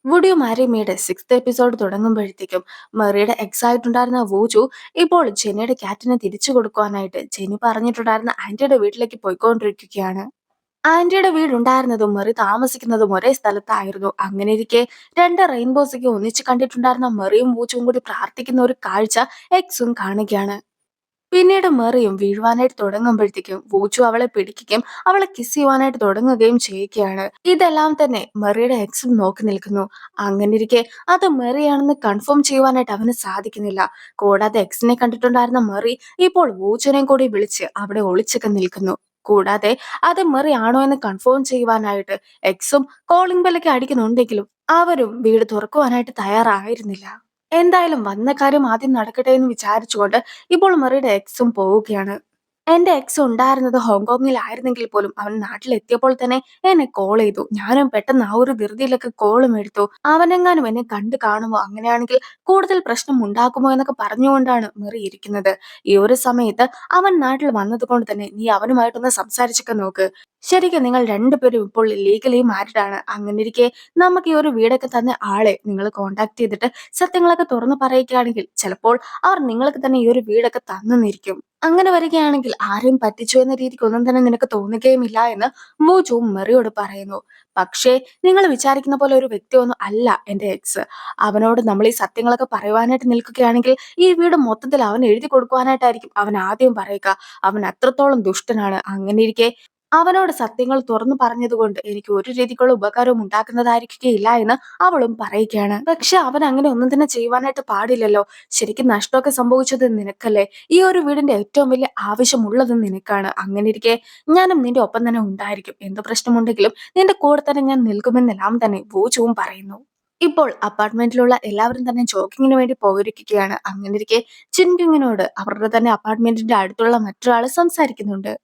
Would you marry മീയുടെ sixth episode തുടങ്ങുമ്പോഴത്തേക്കും മെറിയുടെ എക്സ് ആയിട്ടുണ്ടായിരുന്ന വൂജു ഇപ്പോൾ ജെന്നിയുടെ ക്യാറ്റിനെ തിരിച്ചു കൊടുക്കുവാനായിട്ട് ജെന്നി പറഞ്ഞിട്ടുണ്ടായിരുന്ന ആന്റിയുടെ വീട്ടിലേക്ക് പോയിക്കൊണ്ടിരിക്കുകയാണ്. ആന്റിയുടെ വീടുണ്ടായിരുന്നതും മെറി താമസിക്കുന്നതും ഒരേ സ്ഥലത്തായിരുന്നു. അങ്ങനെയിരിക്കെ രണ്ട് റെയിൻബോസൊക്കെ ഒന്നിച്ച് കണ്ടിട്ടുണ്ടായിരുന്ന മെറിയും വൂജുവും കൂടി പ്രാർത്ഥിക്കുന്ന ഒരു കാഴ്ച എക്സും കാണുകയാണ്. പിന്നീട് മെറിയും വീഴുവാനായിട്ട് തുടങ്ങുമ്പോഴത്തേക്കും വൂച്ചു അവളെ പിടിക്കുകയും അവളെ കിസ് ചെയ്യുവാനായിട്ട് തുടങ്ങുകയും ചെയ്യുകയാണ്. ഇതെല്ലാം തന്നെ മെറിയുടെ എക്സും നോക്കി നിൽക്കുന്നു. അങ്ങനെയിരിക്കെ അത് മെറിയാണെന്ന് കൺഫേം ചെയ്യുവാനായിട്ട് അവന് സാധിക്കുന്നില്ല. കൂടാതെ എക്സിനെ കണ്ടിട്ടുണ്ടായിരുന്ന മെറി ഇപ്പോൾ വൂച്ചുവിനെയും കൂടി വിളിച്ച് അവിടെ ഒളിച്ചൊക്കെ നിൽക്കുന്നു. കൂടാതെ അത് മെറി ആണോ എന്ന് കൺഫേം ചെയ്യുവാനായിട്ട് എക്സും കോളിംഗ് ബെല്ലൊക്കെ അടിക്കുന്നുണ്ടെങ്കിലും അവരും വീട് തുറക്കുവാനായിട്ട് തയ്യാറായിരുന്നില്ല. എന്തായാലും വന്ന കാര്യം ആദ്യം നടക്കട്ടെ എന്ന് വിചാരിച്ചുകൊണ്ട് ഇപ്പോൾ മെറിയുടെ എക്സും പോവുകയാണ്. എന്റെ എക്സ് ഉണ്ടായിരുന്നത് ഹോങ്കോങ്ങിലായിരുന്നെങ്കിൽ പോലും അവൻ നാട്ടിലെത്തിയപ്പോൾ തന്നെ എന്നെ കോൾ ചെയ്തു. ഞാനും പെട്ടെന്ന് ആ ഒരു ധൃതിയിലൊക്കെ കോളും എടുത്തു. അവനെങ്ങാനും എന്നെ കണ്ടു കാണുമോ, അങ്ങനെയാണെങ്കിൽ കൂടുതൽ പ്രശ്നം ഉണ്ടാക്കുമോ എന്നൊക്കെ പറഞ്ഞുകൊണ്ടാണ് മെറി ഇരിക്കുന്നത്. ഈ ഒരു സമയത്ത് അവൻ നാട്ടിൽ വന്നത് കൊണ്ട് തന്നെ നീ അവനുമായിട്ടൊന്ന് സംസാരിച്ചൊക്കെ നോക്ക്. ശരിക്കും നിങ്ങൾ രണ്ടുപേരും ഇപ്പോൾ ലീഗലി മാരിഡ് ആണ്. അങ്ങനെ ഇരിക്കെ നമുക്ക് ഈ ഒരു വീടൊക്കെ തന്ന ആളെ നിങ്ങൾ കോണ്ടാക്ട് ചെയ്തിട്ട് സത്യങ്ങളൊക്കെ തുറന്നു പറയുകയാണെങ്കിൽ ചിലപ്പോൾ അവർ നിങ്ങൾക്ക് തന്നെ ഈ ഒരു വീടൊക്കെ തന്നെന്നിരിക്കും. അങ്ങനെ വരികയാണെങ്കിൽ ആരെയും പറ്റിച്ചു എന്ന രീതിക്ക് ഒന്നും തന്നെ നിനക്ക് തോന്നുകയുമില്ല എന്ന് മൂജു മെറിയോട് പറയുന്നു. പക്ഷേ നിങ്ങൾ വിചാരിക്കുന്ന പോലെ ഒരു വ്യക്തിയൊന്നും അല്ല എന്റെ എക്സ്. അവനോട് നമ്മൾ ഈ സത്യങ്ങളൊക്കെ പറയുവാനായിട്ട് നിൽക്കുകയാണെങ്കിൽ ഈ വീട് മൊത്തത്തിൽ അവൻ എഴുതി കൊടുക്കുവാനായിട്ടായിരിക്കും അവൻ ആദ്യം പറയുക. അവൻ അത്രത്തോളം ദുഷ്ടനാണ്. അങ്ങനെ ഇരിക്കെ അവനോട് സത്യങ്ങൾ തുറന്നു പറഞ്ഞതുകൊണ്ട് എനിക്ക് ഒരു രീതിക്കുള്ള ഉപകാരവും ഉണ്ടാക്കുന്നതായിരിക്കുകയില്ല എന്ന് അവളും പറയുകയാണ്. പക്ഷെ അവൻ അങ്ങനെ ഒന്നും തന്നെ ചെയ്യുവാനായിട്ട് പാടില്ലല്ലോ. ശരിക്കും നഷ്ടമൊക്കെ സംഭവിച്ചത് നിനക്കല്ലേ. ഈ ഒരു വീടിന്റെ ഏറ്റവും വലിയ ആവശ്യമുള്ളത് നിനക്കാണ്. അങ്ങനെ ഇരിക്കെ ഞാനും നിന്റെ ഒപ്പം തന്നെ ഉണ്ടായിരിക്കും. എന്ത് പ്രശ്നമുണ്ടെങ്കിലും നിന്റെ കൂടെ തന്നെ ഞാൻ നിൽക്കുമെന്നെല്ലാം തന്നെ വൂചുവും പറയുന്നു. ഇപ്പോൾ അപ്പാർട്ട്മെന്റിലുള്ള എല്ലാവരും തന്നെ ജോഗിങ്ങിന് വേണ്ടി പോയിരിക്കുകയാണ്. അങ്ങനെ ഇരിക്കെ ചിൻകിങ്ങിനോട് അവരുടെ തന്നെ അപ്പാർട്ട്മെന്റിന്റെ അടുത്തുള്ള മറ്റൊരാൾ സംസാരിക്കുന്നുണ്ട്.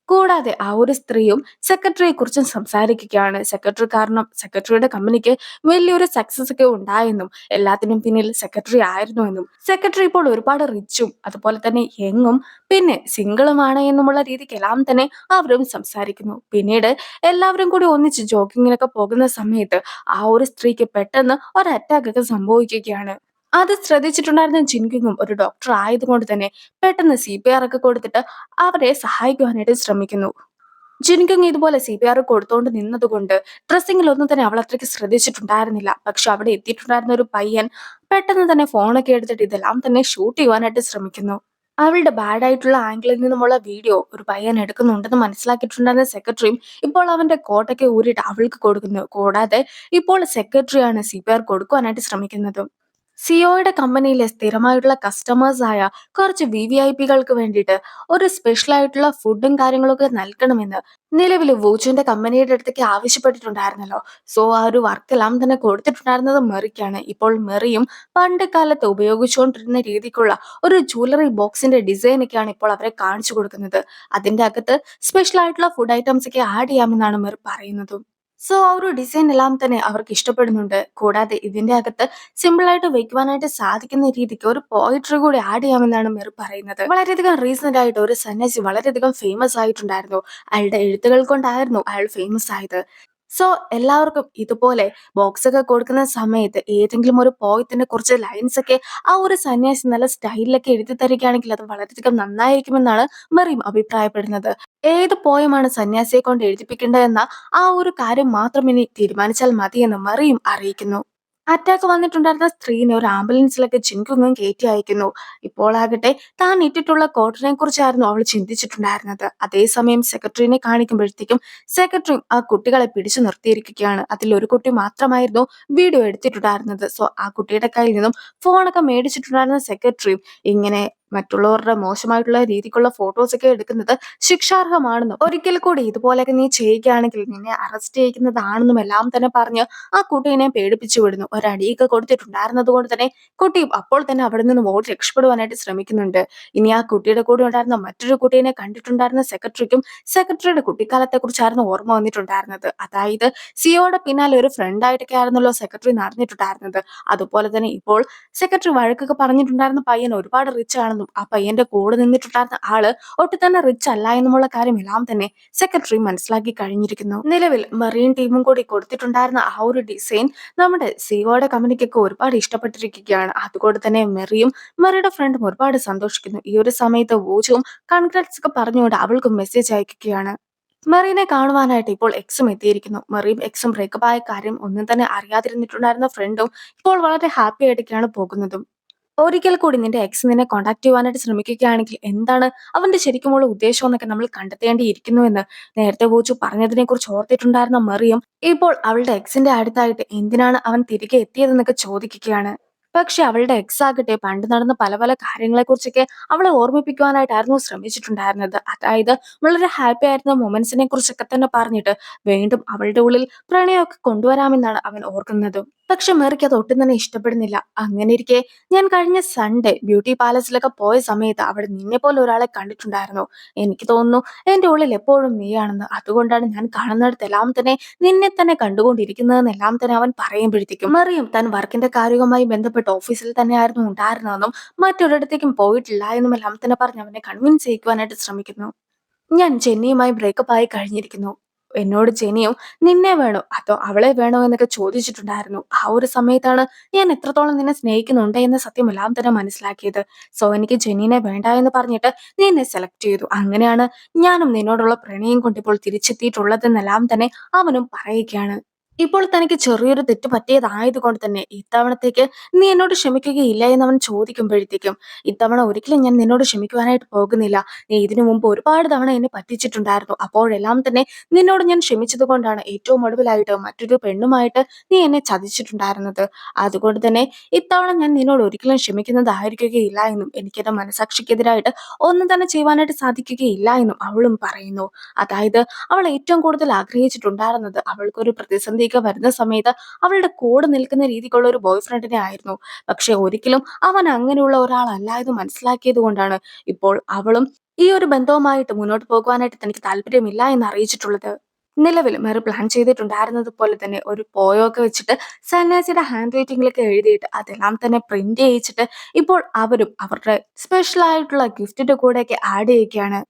കൂടാതെ ആ ഒരു സ്ത്രീയും സെക്രട്ടറിയെ കുറിച്ചും സംസാരിക്കുകയാണ്. സെക്രട്ടറി കാരണം സെക്രട്ടറിയുടെ കമ്പനിക്ക് വലിയൊരു സക്സസ് ഒക്കെ ഉണ്ടായെന്നും എല്ലാത്തിനും പിന്നിൽ സെക്രട്ടറി ആയിരുന്നു എന്നും സെക്രട്ടറി ഇപ്പോൾ ഒരുപാട് റിച്ചും അതുപോലെ തന്നെ യങ്ങും പിന്നെ സിംഗിളുമാണ് എന്നുമുള്ള രീതിക്കെല്ലാം തന്നെ അവരും സംസാരിക്കുന്നു. പിന്നീട് എല്ലാവരും കൂടി ഒന്നിച്ച് ജോഗിങ്ങിനൊക്കെ പോകുന്ന സമയത്ത് ആ ഒരു സ്ത്രീക്ക് പെട്ടെന്ന് ഒരു അറ്റാക്ക് ഒക്കെ സംഭവിക്കുകയാണ്. അത് ശ്രദ്ധിച്ചിട്ടുണ്ടായിരുന്ന ജിൻകിങ്ങും ഒരു ഡോക്ടർ ആയതുകൊണ്ട് തന്നെ പെട്ടെന്ന് CPR ഒക്കെ കൊടുത്തിട്ട് അവരെ സഹായിക്കുവാനായിട്ട് ശ്രമിക്കുന്നു. ജിൻകിങ് ഇതുപോലെ CPR കൊടുത്തോണ്ട് നിന്നതുകൊണ്ട് ഡ്രസ്സിങ്ങിലൊന്നും തന്നെ അവൾ അത്രയ്ക്ക് ശ്രദ്ധിച്ചിട്ടുണ്ടായിരുന്നില്ല. പക്ഷെ അവിടെ എത്തിയിട്ടുണ്ടായിരുന്ന ഒരു പയ്യൻ പെട്ടെന്ന് തന്നെ ഫോണൊക്കെ എടുത്തിട്ട് ഇതെല്ലാം തന്നെ ഷൂട്ട് ചെയ്യുവാനായിട്ട് ശ്രമിക്കുന്നു. അവളുടെ ബാഡ് ആയിട്ടുള്ള ആംഗിളിൽ നിന്നുമുള്ള വീഡിയോ ഒരു പയ്യൻ എടുക്കുന്നുണ്ടെന്ന് മനസ്സിലാക്കിയിട്ടുണ്ടായിരുന്ന സെക്രട്ടറിയും ഇപ്പോൾ അവന്റെ കോട്ടൊക്കെ ഊരിയിട്ട് അവൾക്ക് കൊടുക്കുന്നു. കൂടാതെ ഇപ്പോൾ സെക്രട്ടറിയാണ് CPR കൊടുക്കുവാനായിട്ട് ശ്രമിക്കുന്നത്. സിഒയുടെ കമ്പനിയിലെ സ്ഥിരമായിട്ടുള്ള കസ്റ്റമേഴ്സ് ആയ കുറച്ച് VVIPകൾക്ക് വേണ്ടിയിട്ട് ഒരു സ്പെഷ്യൽ ആയിട്ടുള്ള ഫുഡും കാര്യങ്ങളൊക്കെ നൽകണമെന്ന് നിലവിൽ വൂച്ചുവിന്റെ കമ്പനിയുടെ അടുത്തേക്ക് ആവശ്യപ്പെട്ടിട്ടുണ്ടായിരുന്നല്ലോ. സോ ആ ഒരു വർക്കെല്ലാം തന്നെ കൊടുത്തിട്ടുണ്ടായിരുന്നത് മെറിക്കാണ്. ഇപ്പോൾ മെറിയും പണ്ട് കാലത്ത് ഉപയോഗിച്ചുകൊണ്ടിരുന്ന രീതിക്കുള്ള ഒരു ജ്വല്ലറി ബോക്സിന്റെ ഡിസൈൻ ഒക്കെയാണ് ഇപ്പോൾ അവരെ കാണിച്ചു കൊടുക്കുന്നത്. അതിന്റെ അകത്ത് സ്പെഷ്യൽ ആയിട്ടുള്ള ഫുഡ് ഐറ്റംസ് ഒക്കെ ആഡ് ചെയ്യാമെന്നാണ് മെറി പറയുന്നത്. സോ ആ ഒരു ഡിസൈൻ എല്ലാം തന്നെ അവർക്ക് ഇഷ്ടപ്പെടുന്നുണ്ട്. കൂടാതെ ഇതിന്റെ അകത്ത് സിമ്പിൾ ആയിട്ട് വെക്കുവാനായിട്ട് സാധിക്കുന്ന രീതിക്ക് ഒരു പോയിട്രി കൂടി ആഡ് ചെയ്യാമെന്നാണ് മെറി പറയുന്നത്. വളരെയധികം റീസെന്റ് ആയിട്ട് ഒരു സന്യാസി വളരെയധികം ഫേമസ് ആയിട്ടുണ്ടായിരുന്നു. അയാളുടെ എഴുത്തുകൾ കൊണ്ടായിരുന്നു അയാൾ ഫേമസ് ആയത്. സോ എല്ലാവർക്കും ഇതുപോലെ ബോക്സ് ഒക്കെ കൊടുക്കുന്ന സമയത്ത് ഏതെങ്കിലും ഒരു പോയത്തിന്റെ കുറച്ച് ലൈൻസ് ഒക്കെ ആ ഒരു സന്യാസി നല്ല സ്റ്റൈലിലൊക്കെ എഴുതി തരികയാണെങ്കിൽ അത് വളരെയധികം നന്നായിരിക്കുമെന്നാണ് മെറിയും അഭിപ്രായപ്പെടുന്നത്. ഏത് പോയമാണ് സന്യാസിയെ കൊണ്ട് എഴുതിപ്പിക്കേണ്ടതെന്ന ആ ഒരു കാര്യം മാത്രം ഇനി തീരുമാനിച്ചാൽ മതിയെന്ന് മെറിയും അറിയിക്കുന്നു. അറ്റാക്ക് വന്നിട്ടുണ്ടായിരുന്ന സ്ത്രീനെ ഒരു ആംബുലൻസിലൊക്കെ ജിൻകുങ്ങും കയറ്റി അയക്കുന്നു. ഇപ്പോൾ ആകട്ടെ താൻ ഇട്ടിട്ടുള്ള കോട്ടിനെ കുറിച്ചായിരുന്നു അവൾ ചിന്തിച്ചിട്ടുണ്ടായിരുന്നത്. അതേസമയം സെക്രട്ടറിനെ കാണിക്കുമ്പോഴത്തേക്കും സെക്രട്ടറി ആ കുട്ടികളെ പിടിച്ചു നിർത്തിയിരിക്കുകയാണ്. അതിൽ ഒരു കുട്ടി മാത്രമായിരുന്നു വീഡിയോ എടുത്തിട്ടുണ്ടായിരുന്നത്. സോ ആ കുട്ടിയുടെ കയ്യിൽ നിന്നും ഫോണൊക്കെ മേടിച്ചിട്ടുണ്ടായിരുന്ന സെക്രട്ടറിയും ഇങ്ങനെ മറ്റുള്ളവരുടെ മോശമായിട്ടുള്ള രീതിക്കുള്ള ഫോട്ടോസ് ഒക്കെ എടുക്കുന്നത് ശിക്ഷാർഹമാണെന്നും ഒരിക്കൽ കൂടി ഇതുപോലെയൊക്കെ നീ ചെയ്യുകയാണെങ്കിൽ നിന്നെ അറസ്റ്റ് ചെയ്യിക്കുന്നതാണെന്നും എല്ലാം തന്നെ പറഞ്ഞ് ആ കുട്ടീനെ പേടിപ്പിച്ചു വിടുന്നു. ഒരടിയൊക്കെ കൊടുത്തിട്ടുണ്ടായിരുന്നത് കൊണ്ട് തന്നെ കുട്ടിയും അപ്പോൾ തന്നെ അവിടെ നിന്ന് ഓടി രക്ഷപ്പെടുവാനായിട്ട് ശ്രമിക്കുന്നുണ്ട്. ഇനി ആ കുട്ടിയുടെ കൂടെ ഉണ്ടായിരുന്ന മറ്റൊരു കുട്ടീനെ കണ്ടിട്ടുണ്ടായിരുന്ന സെക്രട്ടറിക്കും സെക്രട്ടറിയുടെ കുട്ടിക്കാലത്തെ കുറിച്ചായിരുന്നു ഓർമ്മ വന്നിട്ടുണ്ടായിരുന്നത്. അതായത് സിയോയുടെ പിന്നാലെ ഒരു ഫ്രണ്ട് ആയിട്ടൊക്കെ ആയിരുന്നല്ലോ സെക്രട്ടറി നടന്നിട്ടുണ്ടായിരുന്നത്. അതുപോലെ തന്നെ ഇപ്പോൾ സെക്രട്ടറി വഴക്കൊക്കെ പറഞ്ഞിട്ടുണ്ടായിരുന്ന പയ്യൻ ഒരുപാട് റിച്ച് ആണെന്നും എന്നുള്ളതും ആ പയ്യന്റെ കൂടെ നിന്നിട്ടുണ്ടായിരുന്ന ആള് ഒട്ടും തന്നെ റിച്ച് അല്ല എന്നുമുള്ള കാര്യം എല്ലാം തന്നെ സെക്രട്ടറി മനസ്സിലാക്കി കഴിഞ്ഞിരിക്കുന്നു. നിലവിൽ മെറീൻ ടീമും കൂടി കൊടുത്തിട്ടുണ്ടായിരുന്ന ആ ഒരു ഡിസൈൻ നമ്മുടെ സിഒയുടെ കമ്പനിക്കൊക്കെ ഒരുപാട് ഇഷ്ടപ്പെട്ടിരിക്കുകയാണ്. അതുകൊണ്ട് തന്നെ മെറിയുടെ ഫ്രണ്ടും ഒരുപാട് സന്തോഷിക്കുന്നു. ഈ ഒരു സമയത്ത് വൂജുവും കൺഗ്രാറ്റ്സ് ഒക്കെ പറഞ്ഞുകൊണ്ട് അവൾക്ക് മെസ്സേജ് അയക്കുകയാണ്. മെറീനെ കാണുവാനായിട്ട് ഇപ്പോൾ എക്സും എത്തിയിരിക്കുന്നു. മെറിയും എക്സും ബ്രേക്കപ്പ് ആയ കാര്യം ഒന്നും തന്നെ അറിയാതിരുന്നിട്ടുണ്ടായിരുന്ന ഫ്രണ്ടും ഇപ്പോൾ വളരെ ഹാപ്പി ആയിട്ടൊക്കെയാണ് പോകുന്നതും. ഒരിക്കൽ കൂടി നിന്റെ എക്സ് നിന്നെ കോൺടാക്ട് ചെയ്യുവാനായിട്ട് ശ്രമിക്കുകയാണെങ്കിൽ എന്താണ് അവന്റെ ശരിക്കുമുള്ള ഉദ്ദേശം എന്നൊക്കെ നമ്മൾ കണ്ടെത്തേണ്ടിയിരിക്കുന്നു എന്ന് നേരത്തെ വൂച്ചു പറഞ്ഞതിനെ കുറിച്ച് ഓർത്തിട്ടുണ്ടായിരുന്ന മെറിയും ഇപ്പോൾ അവളുടെ എക്സിന്റെ അടുത്തായിട്ട് എന്തിനാണ് അവൻ തിരികെ എത്തിയതെന്നൊക്കെ ചോദിക്കുകയാണ്. പക്ഷെ അവളുടെ എക്സ് ആകട്ടെ പണ്ട് നടന്ന പല പല കാര്യങ്ങളെക്കുറിച്ചൊക്കെ അവളെ ഓർമ്മിപ്പിക്കുവാനായിട്ടായിരുന്നു ശ്രമിച്ചിട്ടുണ്ടായിരുന്നത്. അതായത് വളരെ ഹാപ്പി ആയിരുന്ന മൊമെന്റ്സിനെ കുറിച്ചൊക്കെ തന്നെ പറഞ്ഞിട്ട് വീണ്ടും അവളുടെ ഉള്ളിൽ പ്രണയമൊക്കെ കൊണ്ടുവരാമെന്നാണ് അവൻ ഓർക്കുന്നത്. പക്ഷെ മെറിക്ക് അത് ഒട്ടും തന്നെ ഇഷ്ടപ്പെടുന്നില്ല. അങ്ങനെ ഇരിക്കെ ഞാൻ കഴിഞ്ഞ സൺഡേ ബ്യൂട്ടി പാലസിലൊക്കെ പോയ സമയത്ത് അവിടെ നിന്നെ പോലെ ഒരാളെ കണ്ടിട്ടുണ്ടായിരുന്നു. എനിക്ക് തോന്നുന്നു എന്റെ ഉള്ളിൽ എപ്പോഴും നീയാണെന്ന്. അതുകൊണ്ടാണ് ഞാൻ കാണുന്നിടത്തെല്ലാം തന്നെ നിന്നെ തന്നെ കണ്ടുകൊണ്ടിരിക്കുന്നതെന്നെല്ലാം തന്നെ അവൻ പറയുമ്പോഴത്തേക്കും മെറിയും താൻ വർക്കിന്റെ കാര്യവുമായി ബന്ധപ്പെട്ട് ഓഫീസിൽ തന്നെയായിരുന്നു ഉണ്ടായിരുന്നതെന്നും മറ്റൊരിടത്തേക്കും പോയിട്ടില്ല എന്നുമെല്ലാം തന്നെ പറഞ്ഞ് അവനെ കൺവിൻസ് ചെയ്യിക്കുവാനായിട്ട് ശ്രമിക്കുന്നു. ഞാൻ ജെന്നിയുമായി ബ്രേക്കപ്പ് ആയി കഴിഞ്ഞിരിക്കുന്നു. എന്നോട് ജെനിയും നിന്നെ വേണോ അതോ അവളെ വേണോ എന്നൊക്കെ ചോദിച്ചിട്ടുണ്ടായിരുന്നു. ആ ഒരു സമയത്താണ് ഞാൻ എത്രത്തോളം നിന്നെ സ്നേഹിക്കുന്നുണ്ട് എന്ന സത്യമെല്ലാം തന്നെ മനസ്സിലാക്കിയത്. സോ എനിക്ക് ജെന്നിനെ വേണ്ട എന്ന് പറഞ്ഞിട്ട് നീ എന്നെ സെലക്ട് ചെയ്തു. അങ്ങനെയാണ് ഞാനും നിന്നോടുള്ള പ്രണയം കൊണ്ട് ഇപ്പോൾ തിരിച്ചെത്തിയിട്ടുള്ളതെന്നെല്ലാം തന്നെ അവനും പറയുകയാണ്. ഇപ്പോൾ തനിക്ക് ചെറിയൊരു തെറ്റ് പറ്റിയതായതുകൊണ്ട് തന്നെ ഇത്തവണത്തേക്ക് നീ എന്നോട് ക്ഷമിക്കുകയില്ല എന്നവൻ ചോദിക്കുമ്പോഴത്തേക്കും ഇത്തവണ ഒരിക്കലും ഞാൻ നിന്നോട് ക്ഷമിക്കുവാനായിട്ട് പോകുന്നില്ല. നീ ഇതിനു മുമ്പ് ഒരുപാട് തവണ എന്നെ പറ്റിച്ചിട്ടുണ്ടായിരുന്നു. അപ്പോഴെല്ലാം തന്നെ നിന്നോട് ഞാൻ ക്ഷമിച്ചത് കൊണ്ടാണ് ഏറ്റവും ഒടുവിലായിട്ട് മറ്റൊരു പെണ്ണുമായിട്ട് നീ എന്നെ ചതിച്ചിട്ടുണ്ടായിരുന്നത്. അതുകൊണ്ട് തന്നെ ഇത്തവണ ഞാൻ നിന്നോട് ഒരിക്കലും ക്ഷമിക്കുന്നതായിരിക്കുകയില്ല എന്നും എനിക്കെന്റെ മനസാക്ഷിക്കെതിരായിട്ട് ഒന്നും തന്നെ ചെയ്യുവാനായിട്ട് സാധിക്കുകയില്ല എന്നും അവളും പറയുന്നു. അതായത് അവൾ ഏറ്റവും കൂടുതൽ ആഗ്രഹിച്ചിട്ടുണ്ടായിരുന്നത് അവൾക്കൊരു പ്രതിസന്ധിയൊക്കെ വരുന്ന സമയത്ത് അവളുടെ കൂടെ നിൽക്കുന്ന രീതിക്കുള്ള ഒരു ബോയ് ഫ്രണ്ടിനെ ആയിരുന്നു. പക്ഷെ ഒരിക്കലും അവൻ അങ്ങനെയുള്ള ഒരാളല്ല എന്ന് മനസ്സിലാക്കിയത് കൊണ്ടാണ് ഇപ്പോൾ അവളും ഈ ഒരു ബന്ധവുമായിട്ട് മുന്നോട്ട് പോകുവാനായിട്ട് തനിക്ക് താല്പര്യമില്ല എന്ന് അറിയിച്ചിട്ടുള്ളത്. നിലവിൽ മെറി പ്ലാൻ ചെയ്തിട്ടുണ്ടായിരുന്നത് പോലെ തന്നെ ഒരു പോയൊക്കെ വെച്ചിട്ട് സന്യാസിയുടെ ഹാൻഡ് റൈറ്റിംഗിലൊക്കെ എഴുതിയിട്ട് അതെല്ലാം തന്നെ പ്രിന്റ് ചെയ്യിച്ചിട്ട് ഇപ്പോൾ അവരും അവരുടെ സ്പെഷ്യൽ ആയിട്ടുള്ള ഗിഫ്റ്റിന്റെ കൂടെയൊക്കെ ആഡ് ചെയ്യുകയാണ്.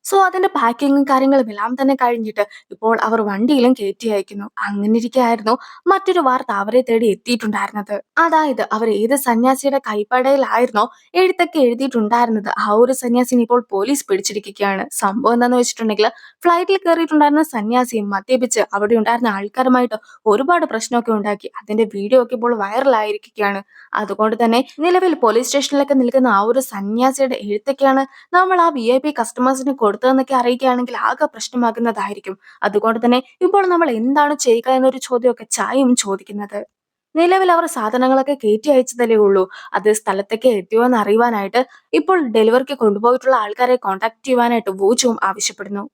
സോ അതിന്റെ പാക്കിങ്ങും കാര്യങ്ങളും എല്ലാം തന്നെ കഴിഞ്ഞിട്ട് ഇപ്പോൾ അവർ വണ്ടിയിലും കയറ്റി അയക്കുന്നു. അങ്ങനെ ഇരിക്കെയായിരുന്നു മറ്റൊരു വാർത്ത അവരെ തേടി എത്തിയിട്ടുണ്ടായിരുന്നത്. അതായത് അവർ ഏത് സന്യാസിയുടെ കൈപ്പടയിലായിരുന്നോ എഴുത്തൊക്കെ എഴുതിയിട്ടുണ്ടായിരുന്നത് ആ ഒരു സന്യാസിനെ ഇപ്പോൾ പോലീസ് പിടിച്ചിരിക്കുകയാണ്. സംഭവം എന്താന്ന് വെച്ചിട്ടുണ്ടെങ്കിൽ ഫ്ലൈറ്റിൽ കയറിയിട്ടുണ്ടായിരുന്ന സന്യാസിയും മദ്യപിച്ച് അവിടെ ഉണ്ടായിരുന്ന ആൾക്കാരുമായിട്ട് ഒരുപാട് പ്രശ്നമൊക്കെ ഉണ്ടാക്കി. അതിന്റെ വീഡിയോ ഒക്കെ ഇപ്പോൾ വൈറലായിരിക്കുകയാണ്. അതുകൊണ്ട് തന്നെ നിലവിൽ പോലീസ് സ്റ്റേഷനിലൊക്കെ നിൽക്കുന്ന ആ ഒരു സന്യാസിയുടെ എഴുത്തൊക്കെയാണ് നമ്മൾ ആ VIP കസ്റ്റമേഴ്സിന് കൊടുത്തതെന്നൊക്കെ അറിയുകയാണെങ്കിൽ ആകെ പ്രശ്നമാകുന്നതായിരിക്കും. അതുകൊണ്ട് തന്നെ ഇപ്പോൾ നമ്മൾ എന്താണ് ചെയ്യുക എന്നൊരു ചോദ്യമൊക്കെ ചായയും ചോദിക്കുന്നത്. നിലവിൽ അവർ സാധനങ്ങളൊക്കെ കയറ്റി അയച്ചതല്ലേ ഉള്ളൂ. അത് സ്ഥലത്തേക്ക് എത്തിയോ എന്ന് അറിയുവാനായിട്ട് ഇപ്പോൾ ഡെലിവറിക്ക് കൊണ്ടുപോയിട്ടുള്ള ആൾക്കാരെ കോൺടാക്ട് ചെയ്യുവാനായിട്ട് വൂച്ചും ആവശ്യപ്പെടുന്നു.